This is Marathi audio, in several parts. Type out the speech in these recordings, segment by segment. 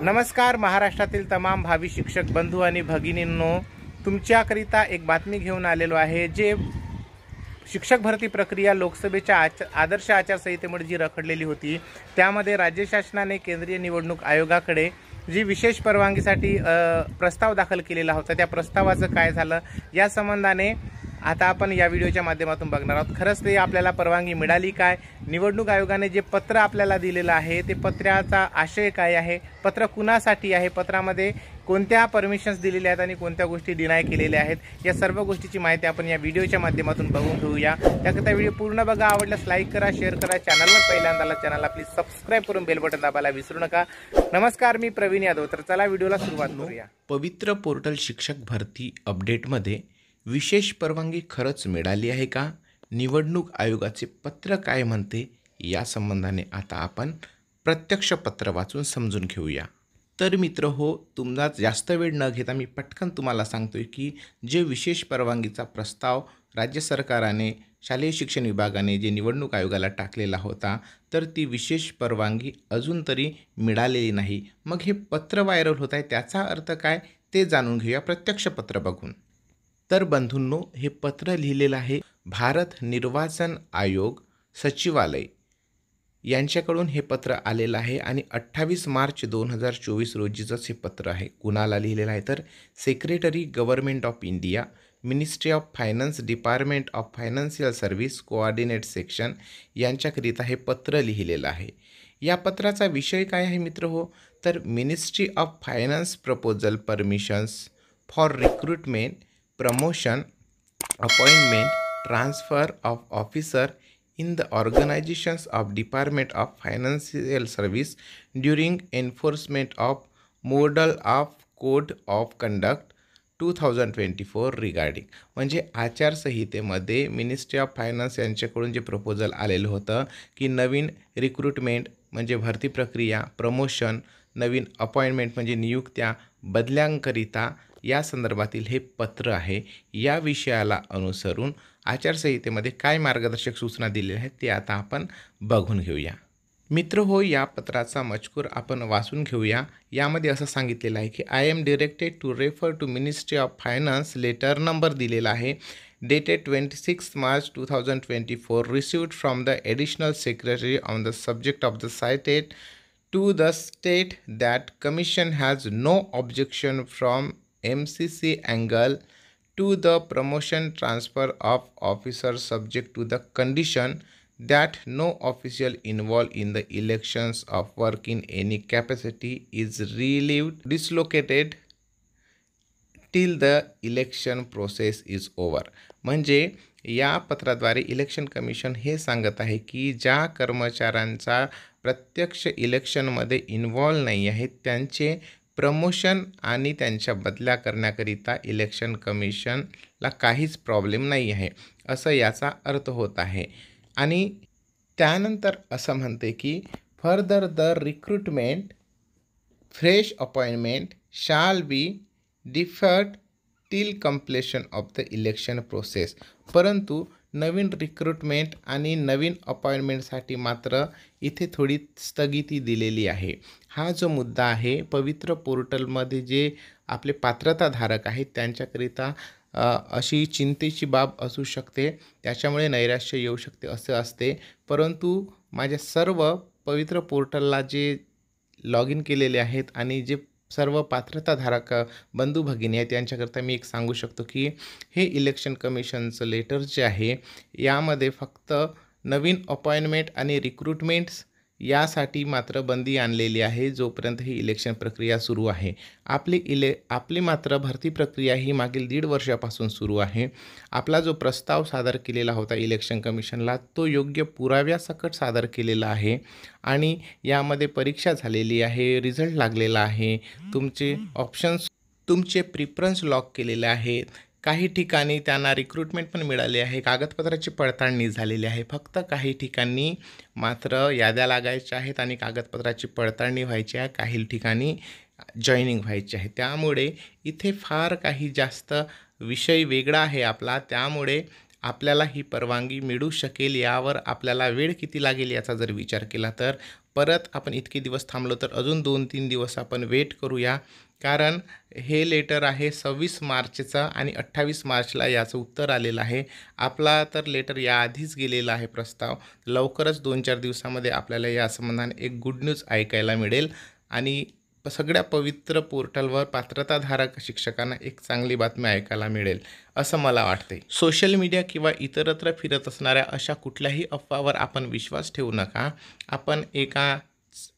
नमस्कार महाराष्ट्रातील तमाम भावी शिक्षक बंधू आणि भगिनींनो, तुमच्याकरिता एक बातमी घेऊन आलेलो आहे। जे शिक्षक भरती प्रक्रिया लोकसभेच्या आदर्श आचारसंहितेमुळे जी रखडलेली होती, त्यामध्ये राज्य शासनाने केंद्रीय निवडणूक आयोगाकडे जी विशेष परवानगीसाठी प्रस्ताव दाखल केलेला होता, त्या प्रस्तावाचं काय झालं या संबंधाने आता आपण या व्हिडिओच्या माध्यमातून बघणार आहोत। खरंच ते आपल्याला परवानगी मिळाली काय, निवडणूक आयोगाने जे पत्र आपल्याला दिलेलं आहे ते पत्राचा आशय काय आहे, पत्र कुणासाठी आहे, पत्रामध्ये कोणत्या परमिशन्स दिलेल्या आहेत आणि कोणत्या गोष्टी डिनाय केलेल्या आहेत, या सर्व गोष्टीची माहिती आपण या व्हिडिओच्या माध्यमातून बघून घेऊया। त्याकरता व्हिडिओ पूर्ण बघा, आवडल्यास लाईक करा, शेअर करा, चॅनलवर पहिल्यांदा चॅनलला प्लीज सबस्क्राइब करून बेल बटन दाबायला विसरू नका। नमस्कार, मी प्रवीण यादव। तर चला व्हिडिओला सुरुवात करूया। पवित्र पोर्टल शिक्षक भरती अपडेटमध्ये विशेष परवानगी खरंच मिळाली आहे का, निवडणूक आयोगाचे पत्र काय म्हणते, या संबंधाने आता आपण प्रत्यक्ष पत्र वाचून समजून घेऊया। तर मित्र हो, तुमचा जास्त वेळ न घेता मी पटकन तुम्हाला सांगतोय की जे विशेष परवानगीचा प्रस्ताव राज्य सरकारने शालेय शिक्षण विभागाने जे निवडणूक आयोगाला टाकलेला होता, तर ती विशेष परवानगी अजून तरी मिळालेली नाही। मग हे पत्र व्हायरल होत आहे, त्याचा अर्थ काय ते जाणून घेऊया प्रत्यक्ष पत्र बघून। तर बंधूंनो, हे पत्र लिहिलेलं आहे भारत निर्वाचन आयोग सचिवालय यांच्याकडून हे पत्र आलेलं आहे आणि 28 मार्च 2024 रोजीचंच हे पत्र आहे। कुणाला लिहिलेलं आहे तर secretary government of India, ministry of finance, department of financial service, coordinate section यांच्याकरिता हे पत्र लिहिलेलं आहे। या पत्राचा विषय काय आहे मित्र हो, तर ministry of finance proposal permissions for recruitment, promotion, appointment, transfer of officer in the organizations of Department of Financial Service during enforcement of Model of Code of Conduct 2024 regarding, म्हणजे आचारसंहितेमध्ये मिनिस्ट्री ऑफ फायनान्स यांच्याकडून जे प्रपोजल आलेलं होतं की नवीन रिक्रुटमेंट म्हणजे भरती प्रक्रिया, प्रमोशन, नवीन अपॉइंटमेंट म्हणजे नियुक्त्या, बदल्यांकरिता या संदर्भातील हे पत्र आहे। या विषयाला अनुसरून आचारसंहितेमध्ये काय मार्गदर्शक सूचना दिलेल्या आहेत ते आता आपण बघून घेऊया। मित्र हो, या पत्राचा मजकूर आपण वाचून घेऊया। यामध्ये असं सांगितलेलं आहे की I am directed to refer to Ministry of Finance, letter number दिलेला आहे dated 26 March 2024, received from the additional secretary on the subject of the cited to the state that commission has no objection from MCC angle to the promotion transfer of officers subject to the condition that no official involved in the elections of work in any capacity is relieved, dislocated till the election process is over। म्हणजे या पत्राद्वारे इलेक्शन कमिशन हे सांगत आहे की ज्या कर्मचाऱ्यांचा प्रत्यक्ष इलेक्शनमध्ये इन्व्हॉल्व नाही आहेत त्यांचे प्रमोशन आणि त्यांच्या बदल्या करण्याकरिता इलेक्शन कमिशनला काहीच प्रॉब्लेम नाही आहे, असं याचा अर्थ होत आहे। आणि त्यानंतर असं म्हणते की further the recruitment, fresh appointment shall be deferred till completion of the election process. परंतु नवीन रिक्रुटमेंट आणि नवीन अपॉइंटमेंटसाठी मात्र इथे थोडी स्थगिती दिलेली आहे। हा जो मुद्दा आहे पवित्र पोर्टलमध्ये जे आपले पात्रताधारक आहेत त्यांच्याकरिता अशी चिंतेची बाब असू शकते, त्याच्यामुळे नैराश्य येऊ शकते असं असते। परंतु माझ्या सर्व पवित्र पोर्टलला जे लॉग इन केलेले आहेत आणि जे सर्व पात्रताधारक बंधू भगिनी आहेत त्यांच्याकरता मी एक सांगू शकतो की हे इलेक्शन कमिशनचं लेटर जे आहे यामध्ये फक्त नवीन अपॉइंटमेंट आणि रिक्रुटमेंट्स यासाठी मात्र बंदी आणलेली आहे जोपर्यंत ही इलेक्शन प्रक्रिया सुरू आहे। आपली मात्र भरती प्रक्रिया ही मागील 1.5 वर्षापासून सुरू आहे। आपला जो प्रस्ताव सादर केलेला होता इलेक्शन कमिशनला तो योग्य पुराव्यासकट सादर केलेला आहे आणि यामध्ये परीक्षा झालेली आहे, रिझल्ट लागलेला आहे, तुमचे ऑप्शन्स, तुमचे प्रिफरन्स लॉक केलेले आहेत, काही ठिकाणी त्यांना रिक्रुटमेंट पण मिळाली आहे, कागदपत्राची पडताळणी झालेली आहे। फक्त काही ठिकाणी मात्र याद्या लागायच्या आहेत आणि कागदपत्राची पडताळणी व्हायची आहे, काही ठिकाणी जॉईनिंग व्हायची आहे। त्यामुळे इथे फार काही जास्त विषय वेगळा आहे आपला, त्यामुळे आपल्याला ही परवानगी मिळू शकेल यावर आपल्याला वेळ किती लागेल याचा जर विचार केला तर परत आपण इतके दिवस थांबलो तर अजून 2-3 दिवस आपण वेट करूया, कारण हे लेटर आहे 26 मार्चचं आणि 28 मार्चला याचं उत्तर आलेलं आहे. आपला तर लेटर याआधीच गेलेला आहे प्रस्ताव. लवकरच 2-4 दिवसामध्ये आपल्याला या संबंधाने एक गुड न्यूज ऐकायला मिळेल आणि सगळ्या पवित्र पोर्टलवर पात्रताधारक शिक्षकांना एक चांगली बातमी ऐकायला मिळेल असं मला वाटते. सोशल मीडिया किंवा इतरत्र फिरत असणाऱ्या अशा कुठल्याही अफवावर आपण विश्वास ठेवू नका. आपण एका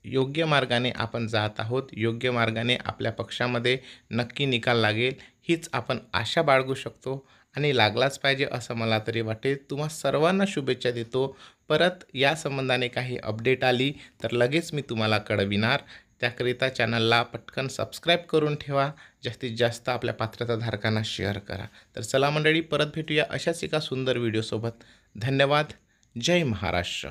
योग्य मार्गाने आपण जात आहोत. योग्य मार्गाने आपल्या पक्षामध्ये नक्की निकाल लागेल हीच आपण आशा बाळगू शकतो आणि लागलाच पाहिजे असं मला तरी वाटेल. तुम्हा सर्वांना शुभेच्छा देतो. परत या संबंधाने काही अपडेट आली तर लगेच मी तुम्हाला कळविणार. त्याकरिता चॅनलला पटकन सबस्क्राईब करून ठेवा. जास्तीत जास्त आपल्या पात्रताधारकांना शेअर करा. तर चला मंडळी, परत भेटूया अशाच एका सुंदर व्हिडिओसोबत. धन्यवाद. जय महाराष्ट्र.